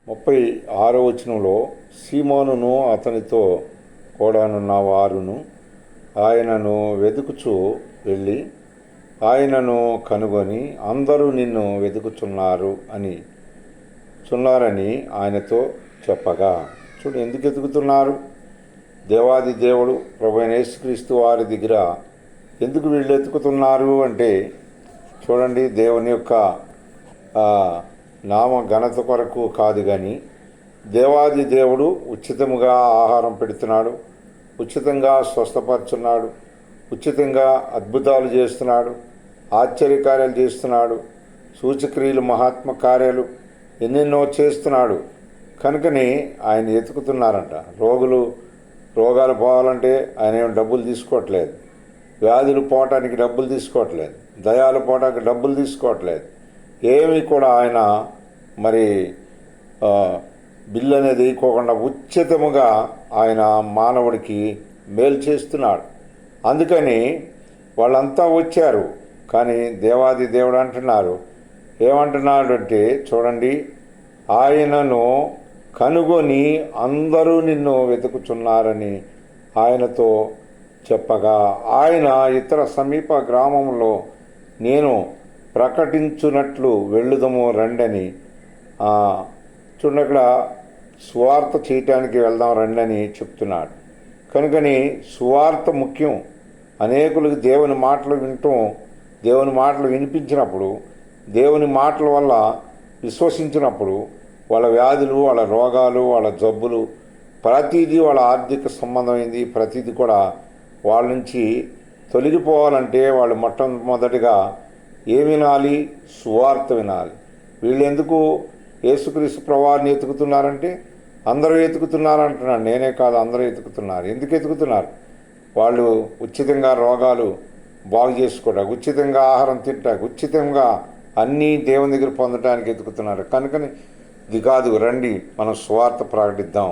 36 సీమోనును అతనితో కూడానున్న వారును ఆయనను వెదుకుచూ వెళ్ళి ఆయనను కనుగొని అందరూ నిన్ను వెతుకుచున్నారని ఆయనతో చెప్పగా, చూడు ఎందుకు వెతుకుతున్నారు? దేవాది దేవుడు ప్రభువైన యేసుక్రీస్తు వారి దగ్గర ఎందుకు వీళ్ళు వెతుకుతున్నారు అంటే, చూడండి, దేవుని యొక్క నామ ఘనత కొరకు కాదు, కానీ దేవాది దేవుడు ఉచితముగా ఆహారం పెడుతున్నాడు, ఉచితంగా స్వస్థపరుచున్నాడు, ఉచితంగా అద్భుతాలు చేస్తున్నాడు, ఆశ్చర్యకార్యాలు చేస్తున్నాడు, సూచక్రియలు, మహాత్మ కార్యాలు ఎన్నెన్నో చేస్తున్నాడు. కనుకని ఆయన ఎతుకుతున్నారంట. రోగాలు పోవాలంటే ఆయన ఏం డబ్బులు తీసుకోవట్లేదు, వ్యాధులు పోవటానికి డబ్బులు తీసుకోవట్లేదు, దయాలు పోవటానికి డబ్బులు తీసుకోవట్లేదు, ఏమీ కూడా ఆయన మరి బిల్లు అనేది వేయకోకుండా ఉచితముగా ఆయన మానవుడికి మేలు చేస్తున్నాడు. అందుకని వాళ్ళంతా వచ్చారు. కానీ దేవాది దేవుడు ఏమంటున్నాడు అంటే, చూడండి, ఆయనను కనుగొని అందరూ నిన్ను వెతుకుచున్నారని ఆయనతో చెప్పగా, ఆయన ఇతర సమీప గ్రామంలో నేను ప్రకటించున్నట్లు వెళ్ళుదము రండని, చూడక్కడ సువార్త చేయటానికి వెళ్దాం రండని చెప్తున్నాడు. కనుకని సువార్త ముఖ్యం. అనేకులకు దేవుని మాటలు వినటం, దేవుని మాటలు వినిపించినప్పుడు, దేవుని మాటల వల్ల విశ్వసించినప్పుడు వాళ్ళ వ్యాధులు, వాళ్ళ రోగాలు, వాళ్ళ జబ్బులు, ప్రతిదీ వాళ్ళ ఆర్థిక సంబంధమైంది ప్రతిదీ కూడా వాళ్ళ నుంచి తొలగిపోవాలంటే వాళ్ళు మొట్టమొదటిగా ఏం వినాలి? సువార్త వినాలి. వీళ్ళు ఎందుకు యేసుక్రీస్తు ప్రభువారిని ఎతుకుతున్నారంటే, అందరూ ఎతుకుతున్నారంటున్నాడు. నేనే కాదు, అందరూ ఎతుకుతున్నారు. ఎందుకు ఎతుకుతున్నారు? వాళ్ళు ఉచితంగా రోగాలు బాగు చేసుకోవడానికి, ఉచితంగా ఆహారం తింటానికి, ఉచితంగా అన్నీ దేవుని దగ్గర పొందడానికి ఎతుకుతున్నారు. కనుకని ఇది కాదు, రండి మనం సువార్త ప్రకటిద్దాం.